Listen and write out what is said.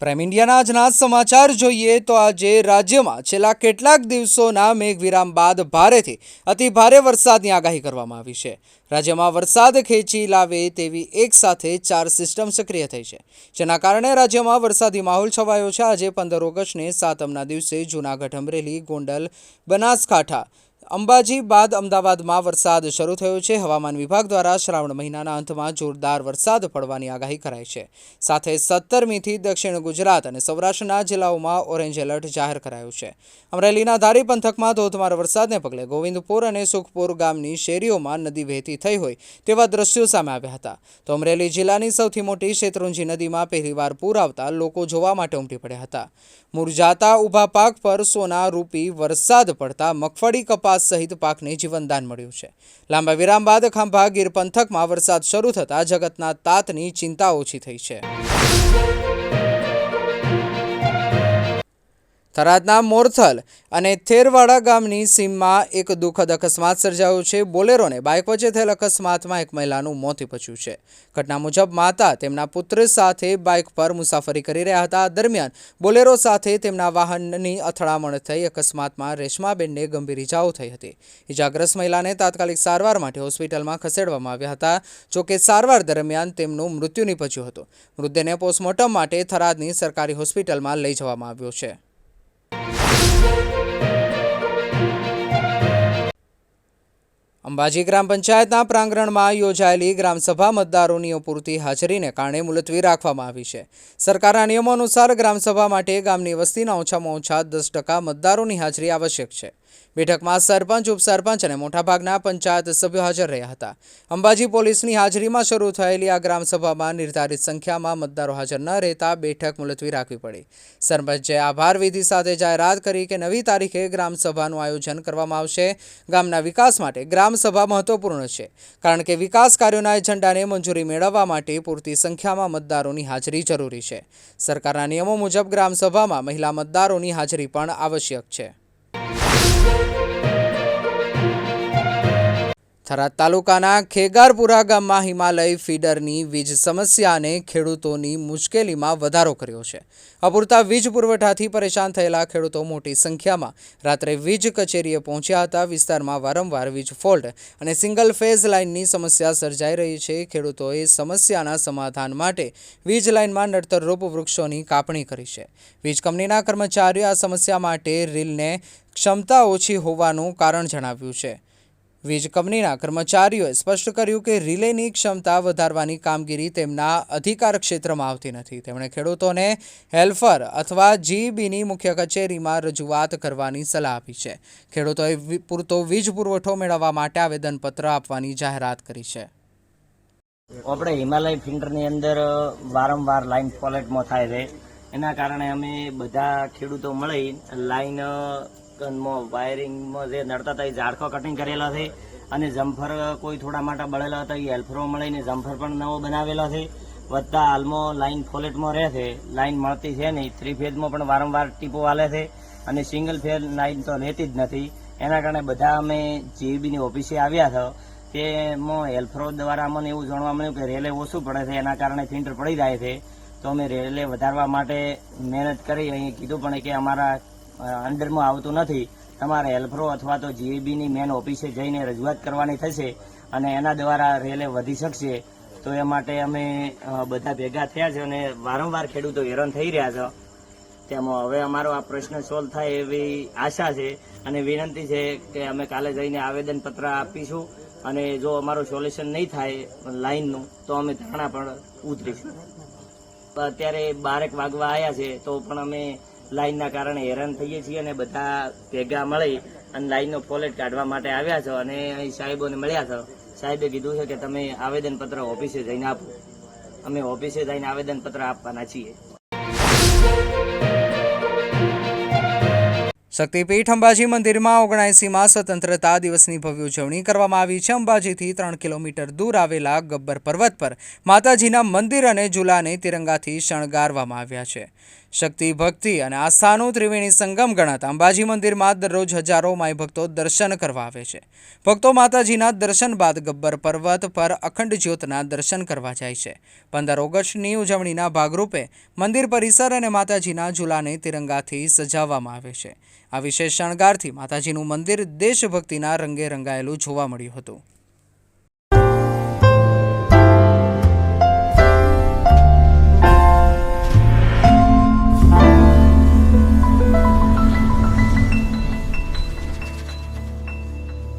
Prime ઇન્ડિયાના આજના સમાચાર જોઈએ તો આજે રાજ્યમાં છેલ્લા કેટલાક દિવસોના મેઘવિરામ બાદ ભારેથી અતિ ભારે વરસાદની આગાહી કરવામાં આવી છે। રાજ્યમાં વરસાદ ખેંચી લાવે તેવી એક સાથે 4 સિસ્ટમ સક્રિય થઈ છે, જેના કારણે રાજ્યમાં વરસાદી માહોલ છવાયો છે। આજે 15 ઓગસ્ટને સાતમના દિવસે જૂનાગઢ, અમરેલી, ગોંડલ, બનાસકાંઠા, અંબાજી બાદ અમદાવાદમાં વરસાદ શરૂ થયો છે। હવામાન વિભાગ દ્વારા શ્રાવણ મહિનાના અંતમાં જોરદાર વરસાદ પડવાની આગાહી કરાઈ છે। સાથે 17મીથી દક્ષિણ ગુજરાત અને સૌરાષ્ટ્રના જિલ્લાઓમાં ઓરેન્જ એલર્ટ જાહેર કરાયું છે। અમરેલીના ધારી પંથકમાં ધોધમાર વરસાદને પગલે ગોવિંદપુર અને સુખપુર ગામની શેરીઓમાં નદી વહેતી થઈ હોય તેવા દ્રશ્યો સામે આવ્યા હતા। તો અમરેલી જિલ્લાની સૌથી મોટી શેત્રુંજી નદીમાં પહેલીવાર પૂર આવતા લોકો જોવા માટે ઉમટી પડ્યા હતા। મુરઝાતા ઊભા પાક પર સોના રૂપી વરસાદ પડતા મગફળી, કપાસ સહિત પાકને જીવનદાન મળ્યું છે। લાંબા વિરામ બાદ ખાંભા ગીર પંથકમાં વરસાદ શરૂ થતાં જગતના તાતની ચિંતા ઓછી થઈ છે। થરાદના મોરથલ અને થેરવાડા ગામની સીમમાં એક દુઃખદ અકસ્માત સર્જાયો છે। બોલેરોને બાઇક વચ્ચે થયેલ અકસ્માતમાં એક મહિલાનું મોત નીપજ્યું છે। ઘટના મુજબ માતા તેમના પુત્ર સાથે બાઇક પર મુસાફરી કરી રહ્યા હતા। દરમિયાન બોલેરો સાથે તેમના વાહનની અથડામણ થઈ અકસ્માતમાં રેશમાબેનને ગંભીર ઇજાઓ થઈ હતી। ઇજાગ્રસ્ત મહિલાને તાત્કાલિક સારવાર માટે હોસ્પિટલમાં ખસેડવામાં આવ્યા હતા। જોકે સારવાર દરમિયાન તેમનું મૃત્યુ નીપજ્યું હતું। મૃતદેહને પોસ્ટમોર્ટમ માટે થરાદની સરકારી હોસ્પિટલમાં લઈ જવામાં આવ્યો છે। અંબાજી ગ્રામ પંચાયતના પ્રાંગણમાં યોજાયેલી ગ્રામસભા મતદારોની અપૂરતી હાજરીને કારણે મુલતવી રાખવામાં આવી છે। સરકારના નિયમો અનુસાર ગ્રામસભા માટે ગામની વસ્તીના ઓછામાં ઓછા 10% મતદારોની હાજરી આવશ્યક છે। બેઠકમાં સરપંચ, ઉપસરપંચ અને મોટાભાગના પંચાયત સભ્યો હાજર રહ્યા હતા। અંબાજી પોલીસની હાજરીમાં શરૂ થયેલી આ ગ્રામસભામાં નિર્ધારિત સંખ્યામાં મતદારો હાજર ન રહેતા બેઠક મુલતવી રાખવી પડી। સરપંચે આભાર વિધિ સાથે જાહેરાત કરી કે નવી તારીખે ગ્રામસભાનું આયોજન કરવામાં આવશે। ગામના વિકાસ માટે ગ્રામસભા મહત્વપૂર્ણ છે, કારણ કે વિકાસ કાર્યોના એજન્ડાને મંજૂરી મેળવવા માટે પૂરતી સંખ્યામાં મતદારોની હાજરી જરૂરી છે। સરકારના નિયમો મુજબ ગ્રામસભામાં મહિલા મતદારોની હાજરી પણ આવશ્યક છે। થરાદ તાલુકાના ખેગારપુરા ગામમાં હિમાલય ફીડરની વીજ સમસ્યાને ખેડૂતોની મુશ્કેલીમાં વધારો કર્યો છે। અપૂરતા વીજ પુરવઠાથી પરેશાન થયેલા ખેડૂતો મોટી સંખ્યામાં રાત્રે વીજ કચેરીએ પહોંચ્યા હતા। વિસ્તારમાં વારંવાર વીજ ફોલ્ટ અને સિંગલ ફેઝ લાઇનની સમસ્યા સર્જાઈ રહી છે। ખેડૂતોએ સમસ્યાના સમાધાન માટે વીજ લાઇનમાં નડતરરૂપ વૃક્ષોની કાપણી કરી છે। વીજ કંપનીના કર્મચારીઓ આ સમસ્યા માટે રીલને ક્ષમતા ઓછી હોવાનું કારણ જણાવ્યું છે। વીજ કંપનીના કર્મચારીઓએ સ્પષ્ટ કર્યું કે રિલેની ક્ષમતા વધારવાની કામગીરી તેમના અધિકાર ક્ષેત્રમાં આવતી નથી। તેમણે ખેડૂતોને હેલ્ફર અથવા જીઈબીની મુખ્ય કચેરીમાં રજૂઆત કરવાની સલાહ આપી છે। ખેડૂતોએ પૂરતો વીજ પુરવઠો મેળવવા માટે આવેદનપત્ર આપવાની જાહેરાત કરી છે। આપણે હિમાલય ફિલ્ટરની અંદર વારંવાર લાઇન ફોલ્ટમાં થાય છે, એના કારણે અમે બધા ખેડૂતો મળી લાઇન વાયરિંગમાં જે નડતા હતા એ ઝાડખો કટિંગ કરેલા છે અને જમ્ફર કોઈ થોડા માટે બળેલા હતા એ હેલ્ફરો મળીને જમ્ફર પણ નવો બનાવેલો છે। વધતા હાલમાં લાઇન ફોલેટમાં રહે છે, લાઇન મળતી છે નહીં। 3 ફેઝમાં પણ વારંવાર ટીપો હાલે છે અને સિંગલ ફેઝ લાઇન તો રહેતી જ નથી। એના કારણે બધા અમે જીઈબીની ઓફિસે આવ્યા હતા। તેમાં હેલ્ફરો દ્વારા અમને એવું જાણવા મળ્યું કે રેલે ઓછું પડે છે, એના કારણે ફિલ્ટર પડી જાય છે। તો અમે રેલે વધારવા માટે મહેનત કરી અહીં કીધું પણ કે અમારા અંડરમાં આવતું નથી, તમારે હેલ્પરો અથવા તો જીઈબીની મેન ઓફિસે જઈને રજૂઆત કરવાની થશે અને એના દ્વારા રેલે વધી શકશે। તો એ માટે અમે બધા ભેગા થયા છે અને વારંવાર ખેડૂતો હેરાન થઈ રહ્યા છે। તેમાં હવે અમારો આ પ્રશ્ન સોલ્વ થાય એવી આશા છે અને વિનંતી છે કે અમે કાલે જઈને આવેદનપત્ર આપીશું અને જો અમારું સોલ્યુશન નહીં થાય લાઇનનું તો અમે ધરણા પણ ઉતરીશું। અત્યારે 12 વાગવા આવ્યા છે તો પણ અમે લાઇનના કારણે હેરાન થઈએ છીએ અને બધા ભેગા મળી અને લાઇનનો ફોલ્ટ કાઢવા માટે આવ્યા છો અને અહીં સાહેબોને મળ્યા છો। સાહેબે કીધું છે કે તમે આવેદનપત્ર ઓફિસે જઈને આપો। અમે ઓફિસે જઈને આવેદનપત્ર આપવાના છીએ। શક્તિપીઠ અંબાજી મંદિરમાં 79માં સ્વતંત્રતા દિવસની ભવ્ય ઉજવણી કરવામાં આવી છે। અંબાજીથી 3 કિલોમીટર દૂર આવેલા ગબ્બર પર્વત પર માતાજીના મંદિર અને ઝૂલાને તિરંગાથી શણગારવામાં આવ્યા છે। શક્તિ, ભક્તિ અને આસ્થાનું ત્રિવેણી સંગમ ગણાતા અંબાજી મંદિરમાં દરરોજ હજારો માઈ ભક્તો દર્શન કરવા આવે છે. ભક્તો માતાજીના દર્શન બાદ ગબ્બર પર્વત પર અખંડ જ્યોતના દર્શન કરવા જાય છે. 15 ઓગસ્ટની ઉજવણીના ભાગરૂપે મંદિર પરિસર અને માતાજીના ઝૂલાને તિરંગાથી સજાવવામાં આવે છે. આ વિશેષ શણગારથી માતાજીનું મંદિર દેશભક્તિના રંગે રંગાયેલું જોવા મળ્યું હતું.